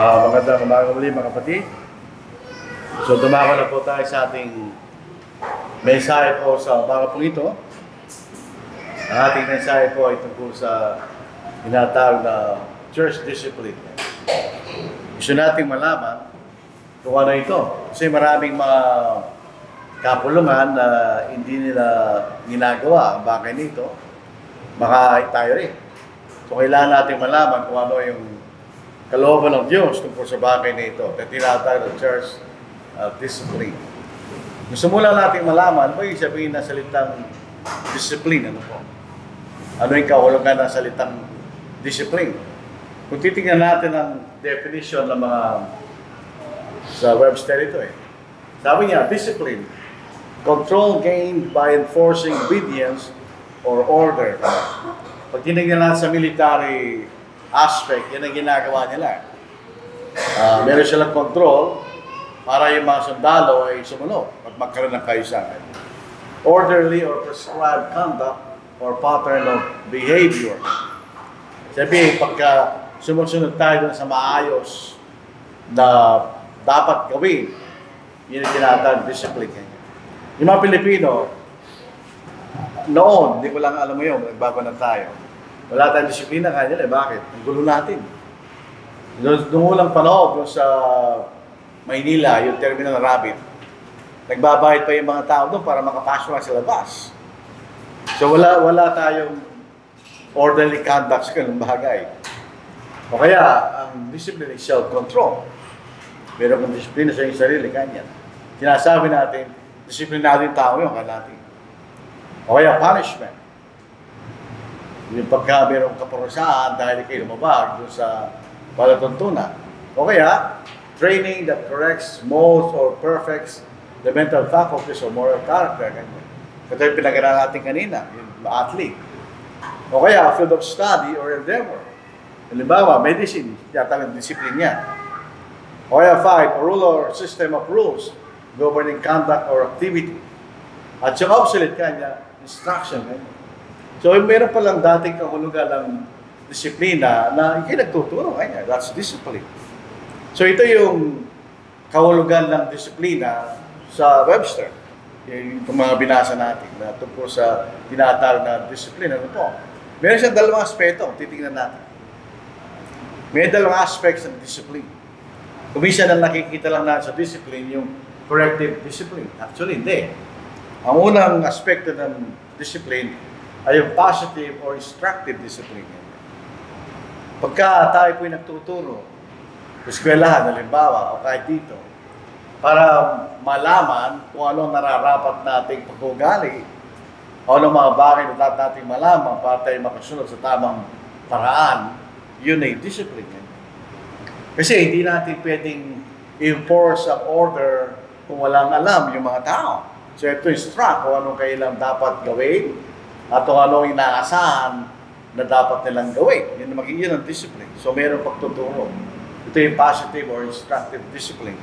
Magandang umaga muli mga kapatid. So dumako na po tayo sa ating mensahe po sa umaga pong ito. Ang ating mensahe po ay tungkol sa tinatawag na church discipline. Gusto nating malaman kung ano ito. Kasi maraming mga kapulungan na hindi nila ginagawa ang bagay nito. Baka tayo rin. So kailangan natin malaman kung ano yung kalooban ng Diyos tungkol sa bagay na ito, na tinatawag ng church discipline. Gusto mo lang natin malaman, ano yung sabihin ng salitang discipline? Ano po? Ano yung kahulugan ng salitang discipline? Kung titingnan natin ang definition ng mga sa Webster ito sabi niya, discipline, control gained by enforcing obedience or order. Pag tinignan natin sa military aspect, yan ang ginagawa nila. Meron silang control para yung mga sundalo ay sumunod at magkaroon ng kaayusan. Orderly or prescribed conduct or pattern of behavior. Sabi, pagka sumusunod tayo dun sa maayos na dapat gawin, yun ang tinatawag discipline. Yung mga Pilipino, noon, hindi ko lang alam mo yun, nagbago na tayo. Wala tayong disiplina kanya bakit? Ang gulo natin. Noong ulang panahon, doon sa Maynila, yung Terminal Rabbit, nagbabayad pa yung mga tao doon para makapasok sa labas. So wala tayong orderly conduct sa ganung bagay. O kaya, ang discipline is self-control. Meron kang disiplina sa iyong sarili, kanya. Sinasabi natin, disiplinado yung tao yun, natin. O kaya, punishment. Yung pagka mayroong kaparusahan dahil kayo lumabag doon sa palatuntunan. O kaya, training that corrects, molds, or perfects the mental faculties or moral character. Ito yung pinag-aralan natin kanina, yung athlete. O kaya, field of study or endeavor. Halimbawa, medicine, yata ng discipline niya. O kaya, 5, a rule or system of rules governing conduct or activity. At yung obsolete kanya, instruction kanya. So, meron palang dating kahulugan ng disiplina na ikinagtuturo kanya. That's discipline. So, ito yung kahulugan ng disiplina sa Webster. Yung mga binasa natin na tungkol sa tinatawag na disiplina. Ano po? Meron siyang dalawang aspeto. Titingnan natin. May dalawang aspects ng discipline. Kumisa na nakikita lang natin sa discipline yung corrective discipline. Actually, hindi. Ang unang aspekto ng discipline ay yung positive or instructive discipline. Pagka tayo po'y nagtuturo, eskwelahan, halimbawa, o kahit dito, para malaman kung anong nararapat nating pag-ugali, o anong mga bagay na dapat nating malaman para tayo makasunod sa tamang paraan, yun ay discipline. Kasi hindi natin pwedeng enforce ang order kung walang alam yung mga tao. So ito instruct kung anong kailang dapat gawin, at kung anong inaasahan na dapat nilang gawin. Yun ang discipline. So, mayroong pagtuturo. Ito yung positive or instructive discipline.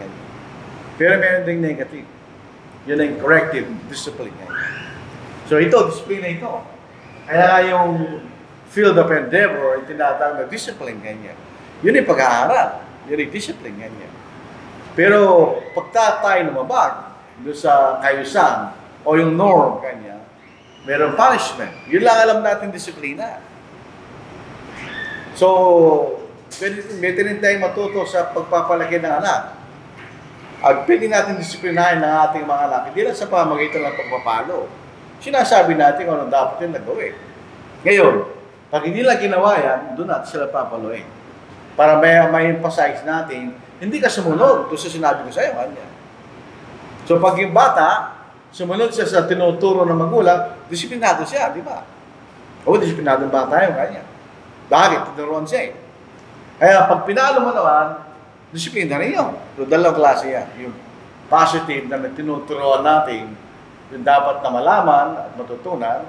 Pero meron ding negative. Yun ang corrective discipline. So, ito, discipline na ito. Kaya yung field of endeavor, yung tinatawag na discipline kanya. Yun yung pag-aaral. Yun yung discipline kanya. Pero, pagka tayo lumabag doon sa kayusan o yung norm kanya, meron punishment. Yun lang alam natin disiplina. So, pwede rin tayo matuto sa pagpapalaki ng anak. At pwede natin disiplinahin ng ating mga anak. Hindi lang sa pamagitan ng pagpapalo. Sinasabi natin kung anong dapat yung nagawin. Ngayon, pag hindi lang ginawa yan, doon natin sila papaluin. Para may emphasize natin, hindi ka sumunod doon sa sinabi ko sa'yo. Kanya. So, pag yung bata, sumunod siya sa tinuturo ng magulang, disiplinado siya, di ba? O, disiplinado ba tayo kanya? Bakit? Tinuruan siya Kaya pag pinalo mo naman, disiplina rin yun. So, dalawang klase yan. Yung positive na tinuturuan natin, yung dapat na malaman at matutunan,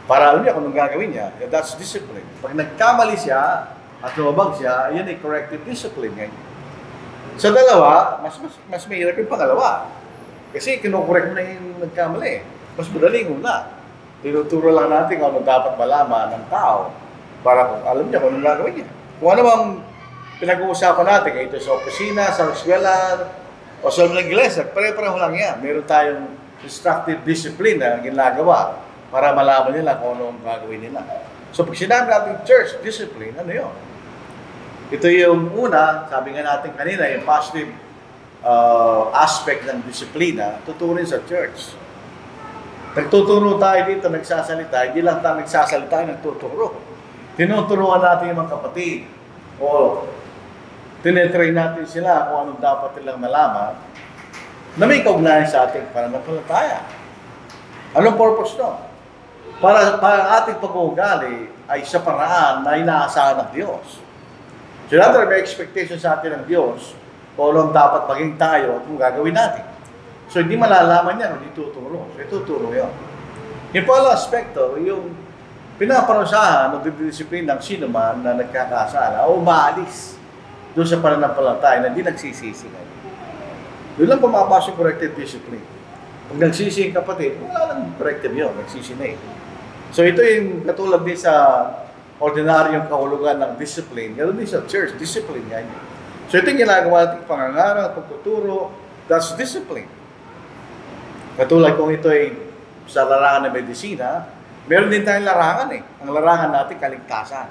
para alam niya kung anong gagawin niya. That's discipline. Pag nagkamali siya at lumabag siya, yan ay corrective discipline. Sa dalawa, mas mahirap yung pangalawa. Kasi kinukorek mo na yung nagkamali. Mas madaling una. Tinuturo lang natin kung ano dapat malaman ng tao para kung alam niya kung anong gagawin niya. Kung ano bang pinag-uusapan natin, kaya ito sa opisina, sa eskwela, o sa mga iglesia, pare-pareho lang yan. Meron tayong instructive discipline na ginagawa para malaman nila kung ano ang gagawin nila. So pag sinabi natin church discipline, ano yun? Ito yung una, sabi nga natin kanina, yung positive aspect ng disiplina, tuturin sa church. Nagtuturo tayo dito, nagsasalita, hindi lang tayo nagsasalita, nagtuturo. Tinuturuan natin yung mga kapatid, o tinetrain natin sila kung anong dapat nilang malaman na may kaugnayan sa ating pananampalataya. Anong purpose no? Para ating pag-uugali ay sa paraan na inaasahan ng Diyos. So, may expectation sa atin ng Diyos kung anong dapat maging tayo at kung gagawin natin. So, hindi malalaman yan kung ituturo. So, ituturo yun. Yung pala aspekto, yung pinaparusahan o disiplin ng sino man na nagkakasala o maalis doon sa pananampalataya na hindi nagsisisi ngayon. Doon lang pumapasok corrective discipline. Pag nagsisi yung kapatid, wala lang corrective yun, nagsisi na eh. So ito yung katulad din sa ordinaryong kahulugan ng discipline, ganoon din sa church, discipline yan. So ito yung ginagawa natin pangangaral, pagtuturo, that's discipline. Katulad kung ito ay sa larangan ng medisina, meron din tayong larangan eh. Ang larangan natin, kaligtasan.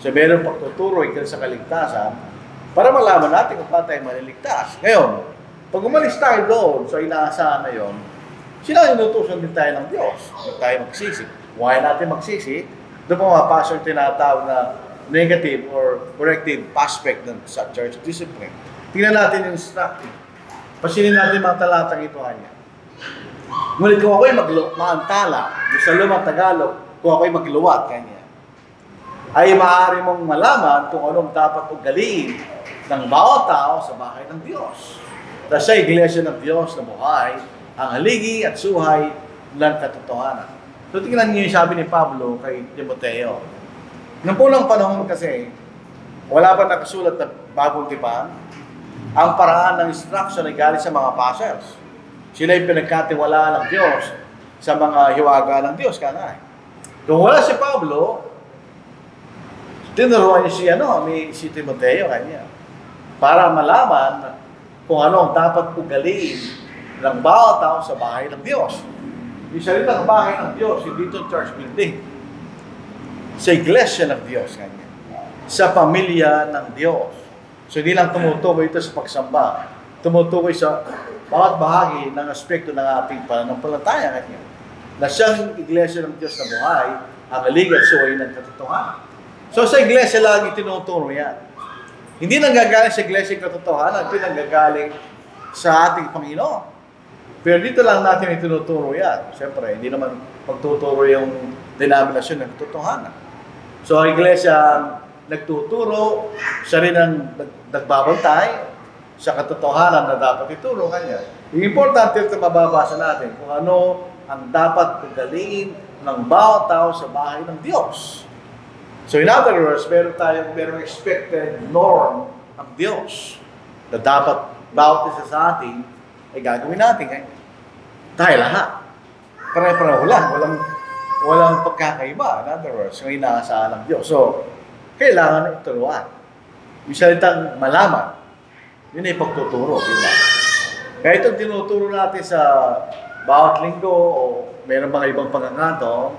So meron pagtuturo ikal sa kaligtasan para malaman natin kung paano tayo maliligtas. Ngayon, pag umalis tayo doon, so inaasahan na yun, sila inutusan din tayo ng Diyos. Huwag tayo magsisi. Why natin magsisi? Doon pumapasok yung tinatawag na negative or corrective aspect ng sa church discipline. Tingnan natin yung instructive. Pasinin natin mga talatang ito kanya. Ngunit kung ako'y maantala, sa lumang Tagalog, kung ako'y magluwat, kanya, ay maaari mong malaman kung anong dapat ugaliin ng bawat tao sa bahay ng Diyos. Dahil sa iglesia ng Diyos na buhay, ang haligi at suhay ng katotohanan. So tingnan niyo yung sabi ni Pablo kay Timoteo. Noong punang panahon kasi, wala pa nakasulat na bagong tipan, ang paraan ng instruction ay galing sa mga apostles. Sila yung pinagkatiwalaan ng Diyos sa mga hiwaga ng Diyos. Kung wala si Pablo, tinuruan niya si Timoteo kanya para malaman kung ano ang dapat ugaliin ng bawat tao sa bahay ng Diyos. Yung salitang bahay ng Diyos, hindi ito church building. Sa iglesia ng Diyos kanya. Sa pamilya ng Diyos. So hindi lang tumutukoy ito sa pagsamba. Tumutukoy sa bawat bahagi ng aspekto ng ating pananampalataya kanya. Na siyang iglesia ng Diyos na buhay, ang alig at suway ng katotohanan. So sa iglesia lagi tinuturo yan. Hindi nanggagaling sa iglesia yung katotohanan, ito nanggagaling sa ating Panginoon. Pero dito lang natin itinuturo yan. Siyempre, hindi naman pagtuturo yung denominasyon ng katotohanan. So ang iglesia nagtuturo, siya rin ang nagbabantay sa katotohanan na dapat ituro kanya. Yung importante ito mababasa natin kung ano ang dapat ugaliin ng bawat tao sa bahay ng Diyos. So in other words, merong expected norm ng Diyos na dapat bawat isa sa atin ay gagawin natin. Tayo lahat. Pare-pareho lang. Walang pagkakaiba. In other words, yung inaasahan ng Diyos. So, kailangan na ituruan. Yung salitang malaman, yun ay pagtuturo. Diba? Kaya itong tinuturo natin sa bawat linggo o mayroong mga ibang pangangato,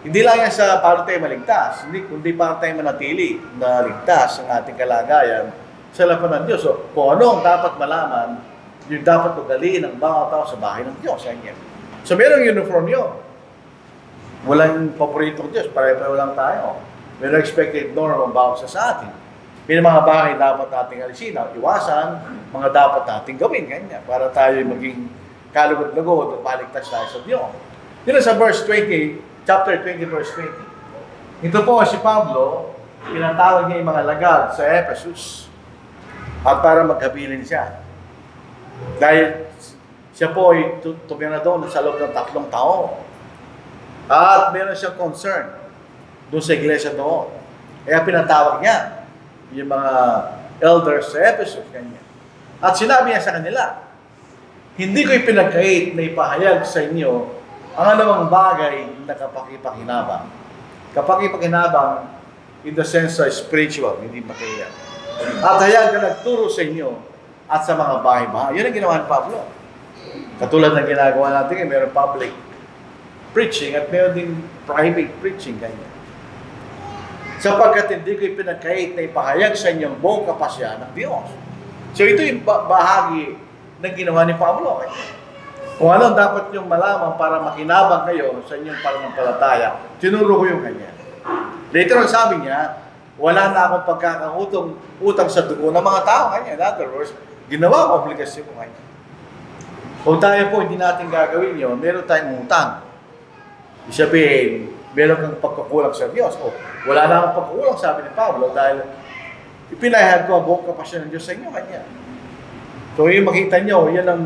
hindi lang yan sa paano tayo maligtas, kundi paano tayo manatili na ligtas ang ating kalagayan sa lapan ng Diyos. So, kung ano ang dapat malaman, yung dapat ugaliin ng bawat tao sa bahay ng Diyos. So, merong uniform yun. Walang paboritong Diyos, pare-pareho lang tayo. Merong expected norm ang bawat sa atin. May mga bagay dapat nating alisin, iwasan, mga dapat nating gawin, ganyan, para tayo maging kalugod-lugod at maligtas tayo sa Diyos. Dito sa verse 20, chapter 20, verse 20. Ito po si Pablo, pinatawag niya yung mga lagad sa Ephesus at para maghabilin siya. Dahil siya po ay tumira doon sa loob ng 3 taon. At meron siyang concern doon sa iglesia doon. Kaya pinatawag niya yung mga elders sa Ephesus. Kanya. At sinabi niya sa kanila, hindi ko ipinagkait na ipahayag sa inyo ang anumang bagay na kapakipakinabang. Kapakipakinabang in the sense of spiritual, hindi material. At hayaan ka nagturo sa inyo at sa mga bahay-bahay. Yun ang ginawa ni Pablo. Katulad ng ginagawa natin, mayroong public preaching at mayroon din private preaching. Ganyan. Sapagkat hindi ko ipinagkait na ipahayag sa inyong buong kapasya ng Diyos. So ito yung bahagi ng ginawa ni Pablo. Kung ano dapat yung malaman para makinabang kayo sa inyong pananampalataya, tinuro ko yung kanya. Later on sabi niya, wala na akong utang sa dugo ng mga tao kanya. In other words, ginawa ko obligasyon ko kanya. Kung tayo po hindi natin gagawin yun, meron tayong utang. Isabihin, meron kang pagkukulang sa Diyos. O, wala na akong pagkukulang, sabi ni Pablo, dahil ipinahayag ko ang buong kapasya ng Diyos sa inyo kanya. So yung makita nyo, yan ang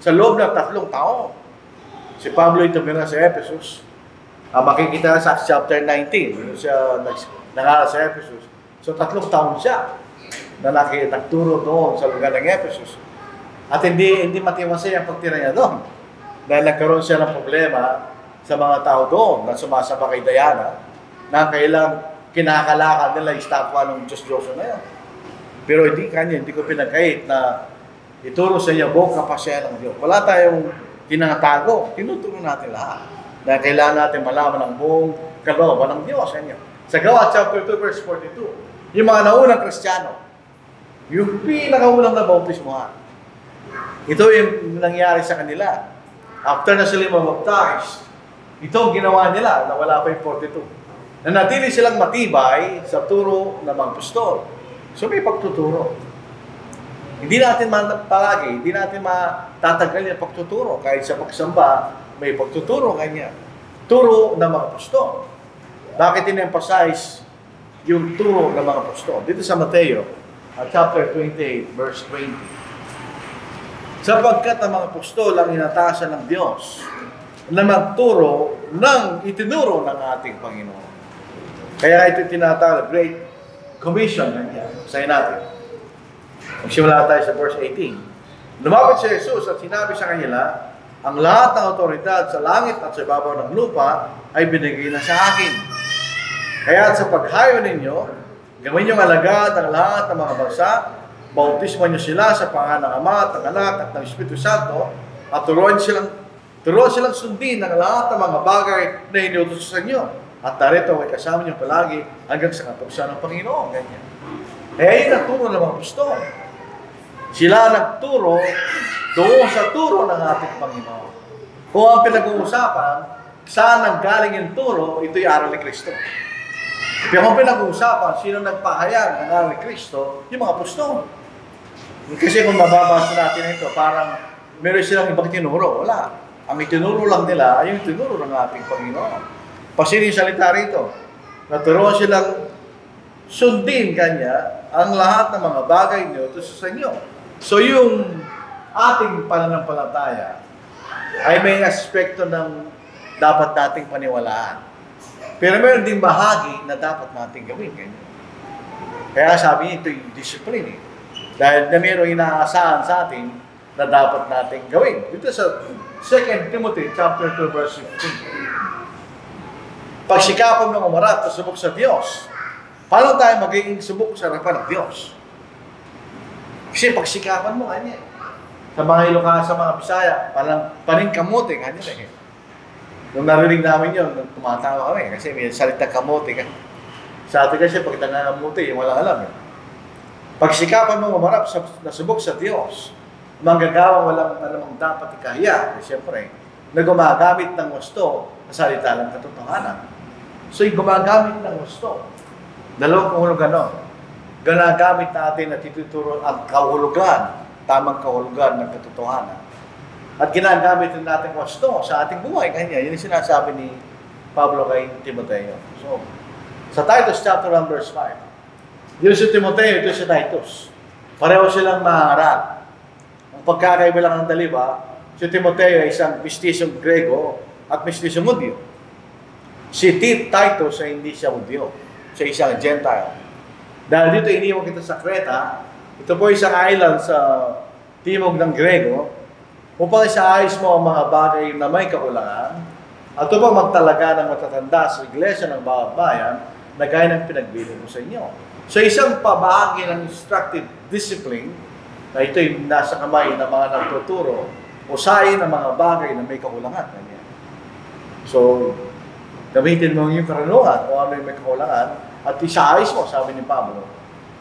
sa loob ng 3 taon. Si Pablo ito meron sa Ephesus. Makikita sa chapter 19. Siya nangaral sa Ephesus. So 3 taon siya na nagturo doon sa lugar ng Ephesus. At hindi matiwasay ang pagtira niya doon. Dahil nagkaroon siya ng problema sa mga tao doon na sumasamba kay Diana na kailang kinakalakal nila yung statwa ng Diyos-Diyoso na yan. Pero hindi ko pinagkait na ituro sa iyo buong kapasya ng Diyos. Wala tayong tinatago. Tinuturo natin lahat. Dahil kailangan natin malaman ang buong kalooban ng Diyos. Sa Gawa chapter 2 verse 42, yung mga naunang Kristiyano, yung pinakaunang na bautismohan, ito yung nangyari sa kanila. After na sila mabaptize, ito ang ginawa nila na wala pa yung 42. Nanatili silang matibay sa turo ng mga apostol. So may pagtuturo. Hindi natin palagi, hindi natin matatagal yung pagtuturo. Kahit sa pagsamba, may pagtuturo kanya. Turo ng mga apostol. Bakit in-emphasize yung turo ng mga apostol? Dito sa Mateo, chapter 28, verse 20. Sapagkat ang mga apostol ang inatasan ng Diyos na magturo ng itinuro ng ating Panginoon. Kaya ito tinatawag, Great Commission. Sayin natin. Magsimula tayo sa verse 18. Lumapit si Jesus at sinabi sa kanila, ang lahat ng otoridad sa langit at sa ibabaw ng lupa ay binigay na sa akin. Kaya sa paghayo ninyo, gawin niyong alagad ang lahat ng mga bansa, bautismo niyo sila sa pangalan ng Ama at ng Anak at ng Espiritu Santo, at turuan silang sundin ang lahat ng mga bagay na inuutos sa inyo. At narito ay kasama niyo palagi hanggang sa katapos ng Panginoon. Ganyan. Kaya yun ang turo ng mga apostol. Sila nagturo doon sa turo ng ating Panginoon. Kung ang pinag-uusapan, saan nanggaling yung turo, ito'y aral ni Kristo. Pero kung pinag-uusapan, sino nagpahayag ng aral ni Kristo, yung mga apostol. Kasi kung mababasa natin ito, parang meron silang ibang tinuro. Wala. Ang itinuro lang nila ay yung tinuro ng ating Panginoon. Pasinin salita rito. Naturuan silang sundin kanya ang lahat ng mga bagay niyo sa inyo. So yung ating pananampalataya ay may aspekto ng dapat nating paniwalaan. Pero meron din bahagi na dapat nating gawin. Ganyan. Kaya sabi niya, ito yung discipline. Dahil na meron inaasahan sa atin na dapat nating gawin. Dito sa 2 Timothy chapter 2 verse 15. Pagsikapan ng umarap at subok sa Diyos. Paano tayo magiging subok sa harapan ng Diyos? Kasi pagsikapan mo, kanya. Sa mga Ilocano, sa mga Bisaya, parang kamote, kanya eh. Nung narinig namin yun, tumatawa kami kasi may salitang kamote. Sa atin kasi pag nangangamote, yung walang alam. Pagsikapan mo umarap na subok sa Diyos, manggagawa walang alamang dapat ikahiya. Siyempre, na gumagamit ng gusto sa salita ng katotohanan. So, yung gumagamit ng gusto, dalawang kahulugan nun. Ganagamit natin at ituturo ang kahulugan, tamang kahulugan ng katotohanan. At ginagamit natin gusto sa ating buhay. Kanya, yun yung sinasabi ni Pablo kay Timoteo. So, sa Titus chapter 1 verse 5, yun si Timoteo, ito si Titus. Pareho silang maharal. Ang pagkakaiba lang ng dalawa, si Timoteo ay isang mistisyong Grego at mistisyong Hudyo. Si Titus ay hindi siya Hudyo. Siya isang Gentile. Dahil dito iniwan kita sa Creta, ito po isang island sa timog ng Grego, upang isaayos mo ang mga bagay na may kakulangan, at upang magtalaga ng matatanda sa iglesia ng bawat bayan, na gaya ng pinagbilin ko sa inyo. So isang pabahagi ng instructive discipline na ito'y nasa kamay ng mga nagtuturo, usahin ang mga bagay na may kakulangan. Ganyan. So, gamitin mo yung karunungan o ano yung may kakulangan at isaayos mo, sabi ni Pablo.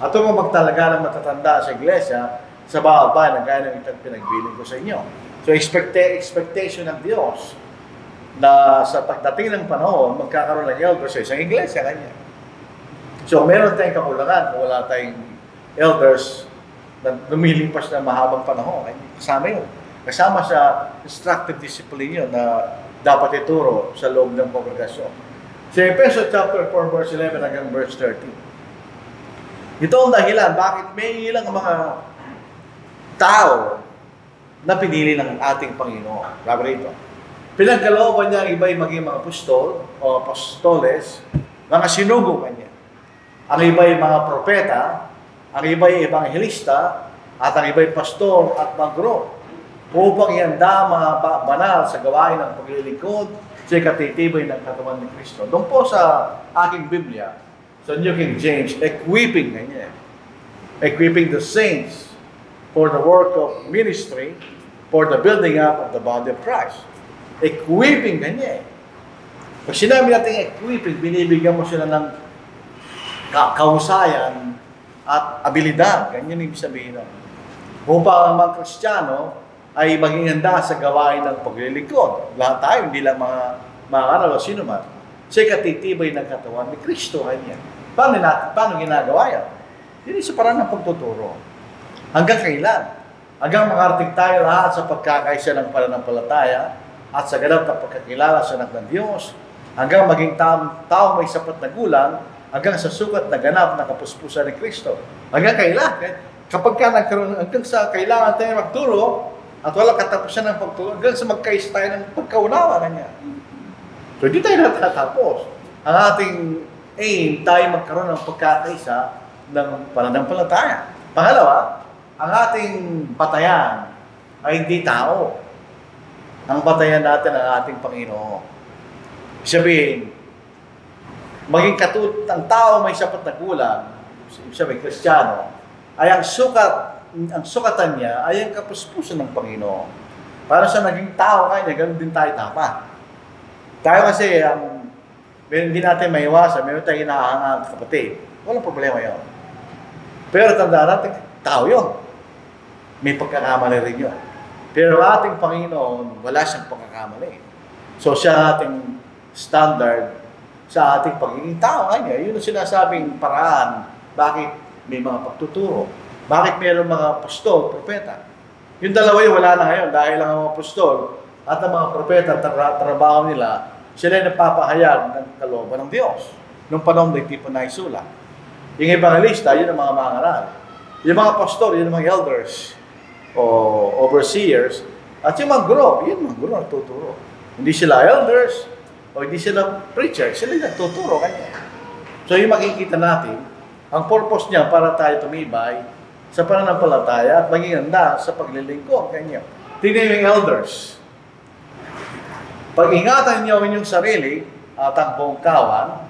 At kung magtalaga ng matatanda sa iglesia, sa bawat bayan, gaya ng pinagbilin ko sa inyo. So, expectation ng Diyos na sa pagdating ng panahon, magkakaroon ng elders sa isang iglesia, ganyan. So, meron tayong kakulangan kung wala tayong elders na lumilipas na mahabang panahon. Kasama yun. Kasama sa instructive discipline yun na dapat ituro sa loob ng kongregasyon. Sa Efeso chapter 4, verse 11 hanggang verse 13. Ito ang dahilan bakit may ilang mga tao na pinili ng ating Panginoon. Sabi rito, pinagkalooban niya ang iba'y maging mga apostol o apostoles, mga sinugo kanya. Ang iba'y mga propeta, ang iba'y ebanghelista, at ang iba'y pastor at magro, upang ihanda mga banal sa gawain ng paglilingkod sa ikatitibay ng katawan ni Kristo. Doon po sa aking Biblia, sa New King James, equipping ganyan. Equipping the saints for the work of ministry, for the building up of the body of Christ. Equipping ganyan. Pag sinabi natin equipping, binibigyan mo sila ng kahusayan at abilidad. Ganyan ibig sabihin. Upang ang mga Kristiyano ay maging handa sa gawain ng paglilingkod. Lahat tayo, hindi lang mga aral o sino man. Sa katitibay ng katawan ni Kristo. Paano ginagawa yan? Hindi sa parang ng pagtuturo. Hanggang kailan? Hanggang makarating tayo lahat sa pagkakaisa ng pananampalataya at sa ganap na pagkakilala sa anak ng Diyos, hanggang maging tao may sapat na gulang, hanggang sa sukat na ganap na kapuspusan ni Kristo. Hanggang kailan? Kapag nagkaroon, hanggang sa kailangan tayo magturo, at walang katapusan ng pagtulong, hanggang sa magkaisa tayo ng pagkaunawa kanya. So, hindi tayo natatapos. Ang ating aim, tayo magkaroon ng pagkakaisa ng pananampalataya. Pangalawa, ang ating batayan ay hindi tao. Ang batayan natin ang ating Panginoon. Sabihin, maging ang tao may sapat na gulang, sabihin, Kristiyano, ay ang sukatan niya ay ang kapuspusan ng Panginoon. Para sa naging tao kanya, ganoon din tayo dapat. Tayo kasi, hindi natin maiwasan, meron tayong inahangang kapatid. Walang problema yun. Pero tandaan natin, tao yun. May pagkakamali rin yun. Pero ating Panginoon, wala siyang pagkakamali. So siya ating standard sa ating pagiging tao kanya. Yun ang sinasabing paraan. Bakit may mga pagtuturo? Bakit mayroong mga apostol, propeta? Yung dalawa yun, wala na ngayon dahil ang mga apostol at ang mga propeta, trabaho nila, sila ay nagpapahayag ng kalooban ng Diyos. Nung panahon na tipo na isula. Yung evangelista, yun ang mga mangaral. Yung mga pastor, yun ang mga elders o overseers. At yung mga guro, yun mga guro nagtuturo. Hindi sila elders o hindi sila preachers, sila nagtuturo kanya. So yung makikita natin, ang purpose niya para tayo tumibay sa pananampalataya at maging handa sa paglilingkod kanya. Tingnan yung elders. Pag-ingatan niyo ang inyong sarili at ang buong kawan,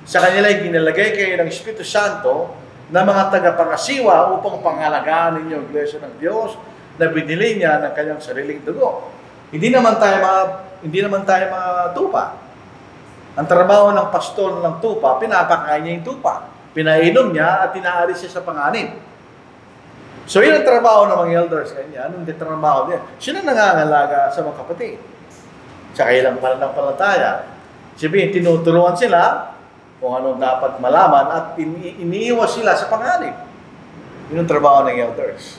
sa kanila ay ginalagay kayo ng Espiritu Santo na mga tagapangasiwa upang pangalagaan ninyo ang Iglesia ng Diyos na binili niya ng kanyang sariling dugo. Hindi naman tayo mga tupa. Ang trabaho ng pastor ng tupa, pinapakain niya yung tupa. Pinainom niya at tinaalis siya sa panganib. So yun ang trabaho ng mga elders kanya. Anong trabaho niya? Sila nangangalaga sa mga kapatid. Sa kailang pananampalataya. Sabihin, tinutulungan sila kung anong dapat malaman at iniiwas sila sa panganib. Yun ang trabaho ng elders.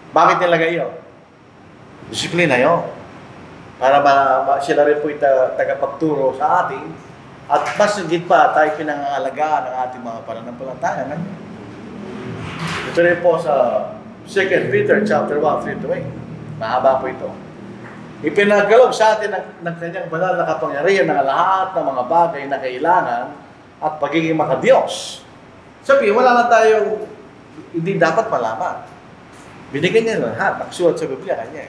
Bakit nilagay yun? Disiplina yun. Para sila rin po tagapagturo sa atin at mas higit pa tayo pinangangalagaan ng ating mga pananampalataya. Ito rin po sa 2 Peter chapter 1, 3-8. Mahaba po ito. Ipinagkaloob sa atin ng kanyang banal na kapangyarihan ng lahat ng mga bagay na kailangan at pagiging makadiyos. Sabi, wala na tayong hindi dapat malaman. Binigyan niya lahat. Nakasulat sa Biblia kanya.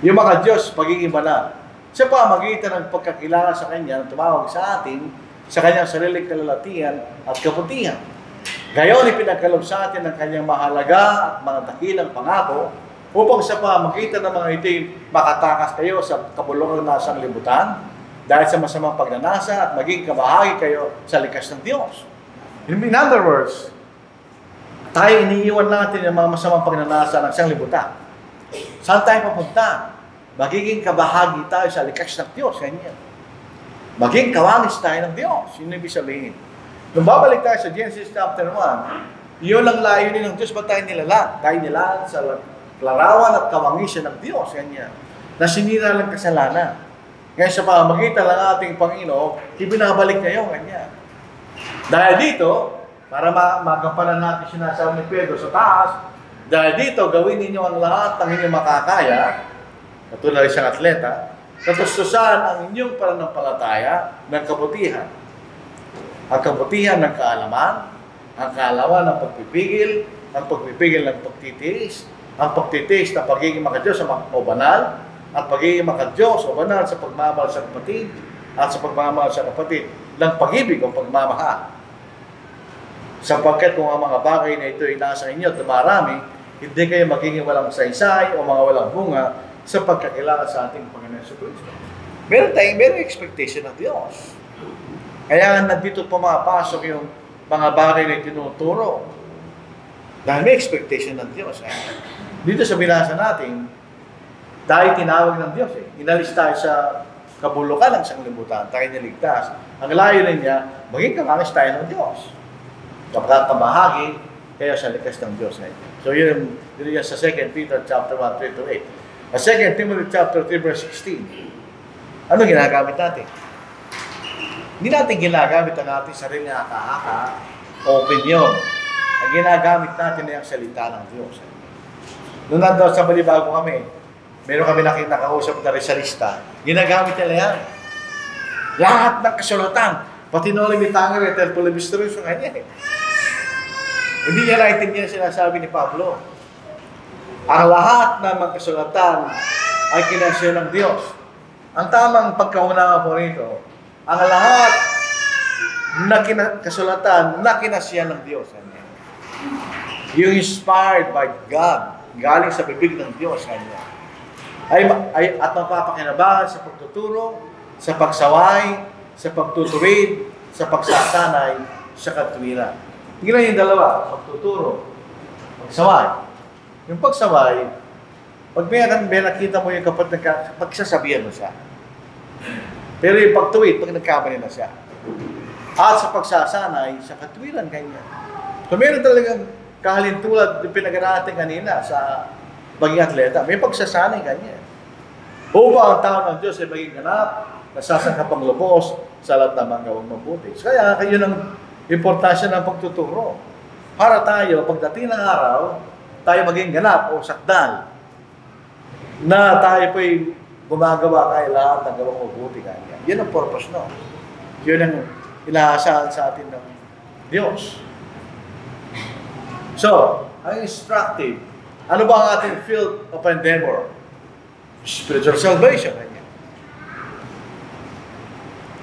Yung mga Diyos, pagiging banal. Siya pa magitan ng pagkakilala sa kanya, tumawag sa atin sa kanyang sariling kalalatian at kabutihan. Gayon, ipinagkaloob sa atin ang kanyang mahalaga at mga dakilang pangako upang sa pamamagitan ng mga ito makatakas kayo sa kabulukan ng nasang libutan dahil sa masamang pagnanasa at maging kabahagi kayo sa likas ng Diyos. In other words, tayo iniiwan natin ang mga masamang pagnanasa ng sanglibutan. Saan tayo papunta? Magiging kabahagi tayo sa likas ng Diyos. Ganyan. Maging kawangis tayo ng Diyos. Yun ibig sabihin. Nung babalik tayo sa Genesis chapter 1, yun lang layunin ng Diyos. Ba't tayo nilalang? Tayo nilalang sa larawan at kawangisan ng Diyos. Ganyan. Na sinira lang kasalanan. Ngayon sa pamamagitan ng ating Panginoon, ibinabalik niya yun. Ganyan. Dahil dito, para magampanan natin sinasabi ni Pedro sa taas, dahil dito, gawin ninyo ang lahat ng inyong makakaya, katulad isang atleta, katustusan ang inyong pananampalataya ng kabutihan. Ang kabutihan ng kaalaman, ang kaalaman ng pagpipigil, ang pagpipigil ng pagtitiis, ang pagtitiis na pagiging makadiyos o banal, at pagiging makadiyos o banal sa pagmamahal sa kapatid, at sa pagmamahal sa kapatid ng pag-ibig o pagmamahal. Sapagkat kung ang mga bagay na ito ay nasa inyo at dumarami, hindi kayo magiging walang saysay o mga walang bunga sa pagkakilala sa ating Panginoon Jesucristo. Meron expectation ng Diyos. Kaya nandito pumapasok yung mga bagay na tinuturo. Dahil may expectation ng Diyos. Dito sa binasa natin, tayo tinawag ng Diyos. Inalis tayo sa kabulukan ng sanglibutan. Tayo niligtas. Ang layunin niya, maging kakangis tayo ng Diyos. Kapag bahagi, kaya sa likas ng Diyos. So yun sa 2 Peter chapter 1, 3-8. 2 Timothy chapter 3, verse 16. Ano ginagamit natin? Hindi natin ginagamit ang ating sarili na haka-haka o opinion. Ang ginagamit natin ay ang salita ng Diyos. Noong nandoon sa Balibago kami, meron kami nakausap na Rizalista. Ginagamit nila yan. Lahat ng kasulatan, pati Noli Me Tangere, Tertulia Mysterious, yung kanya eh. Hindi niya naintindihan sinasabi ni Pablo. Ang lahat ng mga kasulatan ay kinasya ng Diyos. Ang tamang pagkaunawa po rito, ang lahat na kasulatan na kinasya ng Diyos. Yung inspired by God, galing sa bibig ng Diyos. At mapapakinabangan sa pagtuturo, sa pagsaway, sa pagtutuwid, sa pagsasanay, sa katwiran. Hindi lang yung dalawa, pagtuturo, pagsaway. Yung pagsaway, pag may nakita mo yung kapatid, pagsasabihan mo siya. Pero yung pagtuwid, pag nagkamali na siya. At sa pagsasanay, sa katwiran, ganyan. So meron talagang kahalintulad yung pinag-aralan natin kanina sa maging atleta. May pagsasanay, ganyan. Upang ang tao ng Diyos ay maging ganap, nasasangkapang lubos sa lahat ng mga gawang mabuti. So, kaya yun ang importansya ng pagtuturo. Para tayo, pagdating ng araw, tayo maging ganap o sakdal na tayo po'y gumagawa kaya lahat ng gawang mabuti kanya. Yun ang purpose, no? Yun ang inaasahan sa atin ng Diyos. So, ang instructive, ano ba ang ating field of endeavor? Spiritual salvation. Kanya.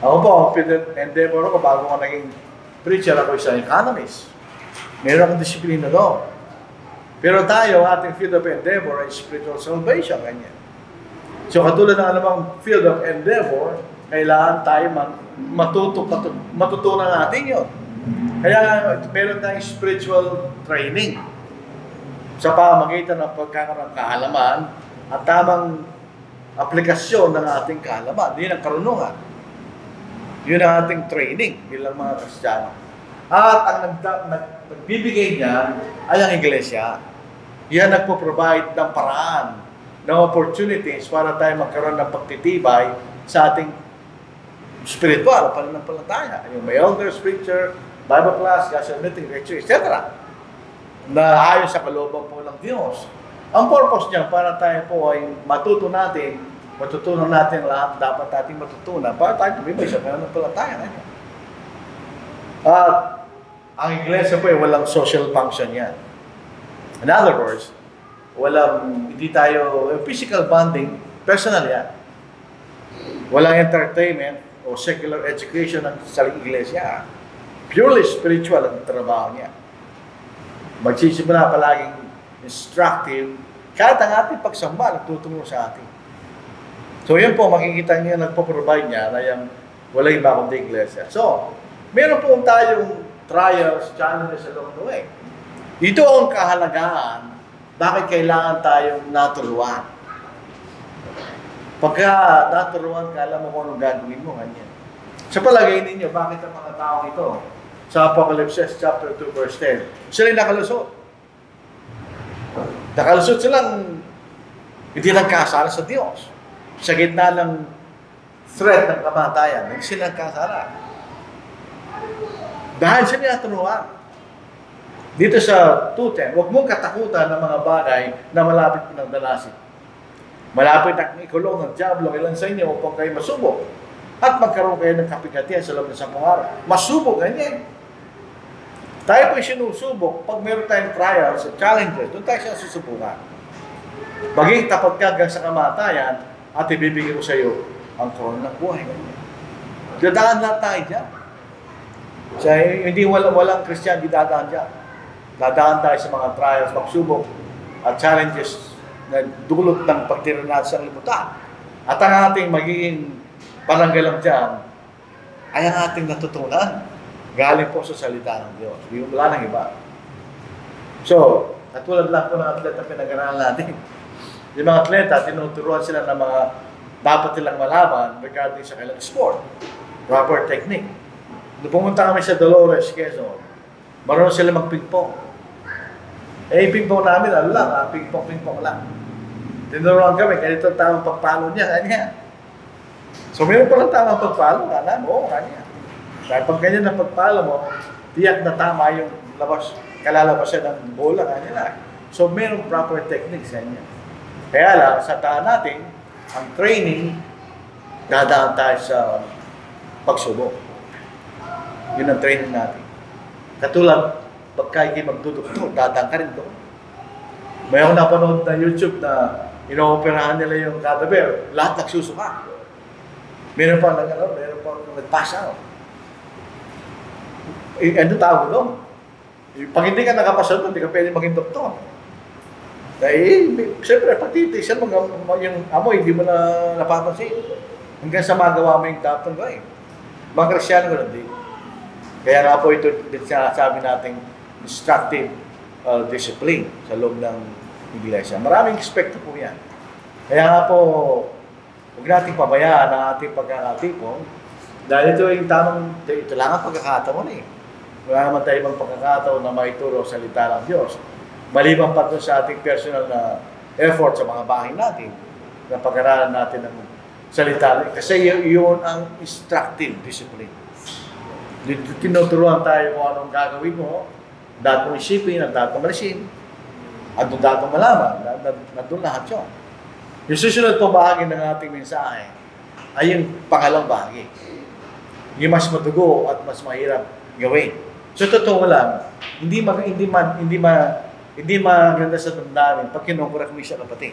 Ako po, ang field of endeavor ko, bago ko naging preacher, ako isang economist. Meron akong disiplina doon. Pero tayo, ating field of endeavor ay spiritual salvation. Kanya. So, katulad ng anumang field of endeavor, kailangan tayo matutunan natin yun. Kaya meron tayong spiritual training sa pamamagitan ng pagkakaroon ng kaalaman at tamang aplikasyon ng ating kaalaman. Yun ang karunungan. Yun ang ating training bilang mga Kristiyano. At ang nagbibigay niya ay ang iglesia. Yan nagpo-provide ng paraan, ng opportunities para tayo magkaroon ng pagtitibay sa ating spiritual, pananampalataya. Yung may elders, preacher, Bible class, gospel meeting, lecture, etc. Na ayon sa kalooban po ng Diyos. Ang purpose niya para tayo po ay matutunan natin lahat dapat nating matutunan para tayo tumibay sa pananampalataya. At ang iglesia po ay walang social function yan. In other words, hindi tayo, physical bonding, personal yan. Walang entertainment, o secular education ng sa iglesia. Purely spiritual ang trabaho niya. Magsisimula palaging instructive, kahit ang ating pagsamba, nagtutulong sa atin. So yun po, makikita niyo nagpo-provide niya na yung wala iba kundi iglesia. So, meron po tayong trials, challenges along the way. Ito ang kahalagahan, bakit kailangan tayong naturuan. Pagka naturuan ka, alam mo kung anong gagawin mo, ganyan. Sa palagay ninyo, bakit ang mga tao ito? Sa Apocalypse chapter 2 verse 10, sila nakalusot. Nakalusot silang hindi nagkasala sa Diyos. Sa gitna ng threat ng kamatayan, hindi sila nagkasala. Dahil sila naturuan. Dito sa 2:10, huwag mong katakutan ng mga bagay na malapit pinagdalasin. Malapit na ikulong ng Diablo ilan sa inyo upang kayo masubok at magkaroon kayo ng kapigatian sa loob ng 10 araw. Masubok, ganyan. Tayo po'y sinusubok pag meron tayong trials at challenges, doon tayo siya susubukan. Maging tapat ka hanggang sa kamatayan at ibibigay ko sa iyo ang korona ng buhay. Dadaan lang tayo dyan. So, hindi walang Christian, di dadaan dyan. Dadaan tayo sa mga trials, pagsubok at challenges na dulot ng pagtira natin sa libutan. At ang ating magiging pananggalang dyan ay ang ating natutunan. Galing po sa salita ng Diyos. Wala nang iba. So, katulad lang po ng atleta pinag-aralan natin. Yung mga atleta, tinuturuan sila ng mga dapat nilang malaman regarding sa kailang sport. Proper technique. Nung pumunta kami sa Dolores, Quezon, marunong sila mag-ping-pong. Eh, ping-pong namin, ano lang, ping-pong lang. Tinuruan kami, ganito tamang pagpalo niya, kanya. So, mayroon palang tamang pagpalo, alam mo, kanya. Dahil pag ganyan ang pagpalo mo, tiyak na tama yung kalalabasan ng bola, kanya na. So, mayroong proper technique sa inyo. Kaya lang, sa taan natin, ang training, dadaan tayo sa pagsubok. Yun ang training natin. Katulad, pagka hindi magdudukto, dadaan ka rin doon. May ako napanood na YouTube na inooperahan nila yung cadaver, lahat nagsusuka. Meron pa nag-pass out. Ano tawag doon? Pag hindi ka nakapasal doon, hindi ka pwede maging doktor. Dahil, siyempre, patitisan mo yung amoy, hindi mo na napapansin. Hanggang sa magawa mo yung dapat gawin. Mga Kristyano ko hindi. Kaya nga po ito, sinasabi natin, instructive discipline sa loob ng iglesia. Maraming aspekto po yan. Kaya nga po, huwag natin pabayaan ang ating pagkakatipon. Dahil ito yung ito lang ang pagkakataon eh. Wala naman tayo ibang pagkakataon na maituro sa salita ng Diyos. Maliban pa ito sa ating personal na effort sa mga bahay natin, na pag-aralan natin ng salita. Kasi yun ang instructive discipline. Tinuturuan tayo kung anong gagawin mo, dapat mong isipin, at dapat mong malisin, at dapat mong malaman, na doon lahat yun. Yung susunod po bahagi ng ating mensahe ay yung pangalawang bahagi. Yung mas madugo at mas mahirap gawin. So, totoo lang, hindi maganda sa damdamin pag kinukurak mo siya kapatid.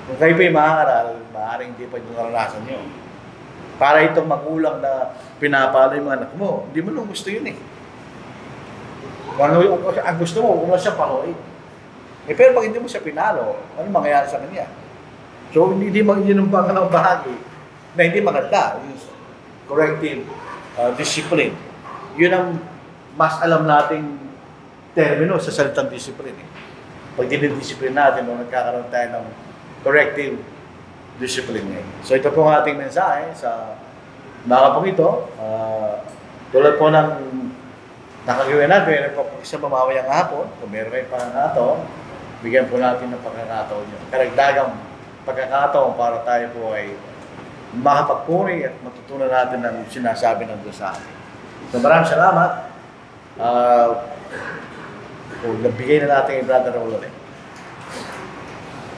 Kung kayo pa'y maaral, maaaring hindi pa yung naranasan nyo. Para itong magulang na pinapalo yung mga anak mo, hindi mo nung gusto yun eh. Kung ang gusto mo, kung lang siya paluin. Eh, pero pag hindi mo siya pinalo, ano mangyayari sa kanya? So, hindi yun ang pangalawang bahagi na hindi maganda. Yung corrective discipline. Yun ang mas alam nating termino sa salitang discipline. Eh. Pag dinidiscipline natin, nagkakaroon tayo ng corrective discipline. Eh. So ito po ang ating mensahe sa mga pong ito. Tulad po ng nakagawin natin, isang mamamayang hapon, kung meron kayong pangakataon, bigyan po natin ng pagkakataon nyo. Karagdagang pagkakataon para tayo po ay makapagpuri at matutunan natin ang sinasabi ng Diyos sa atin. So maraming salamat. Nabigay na natin yung Brother Raul ulit.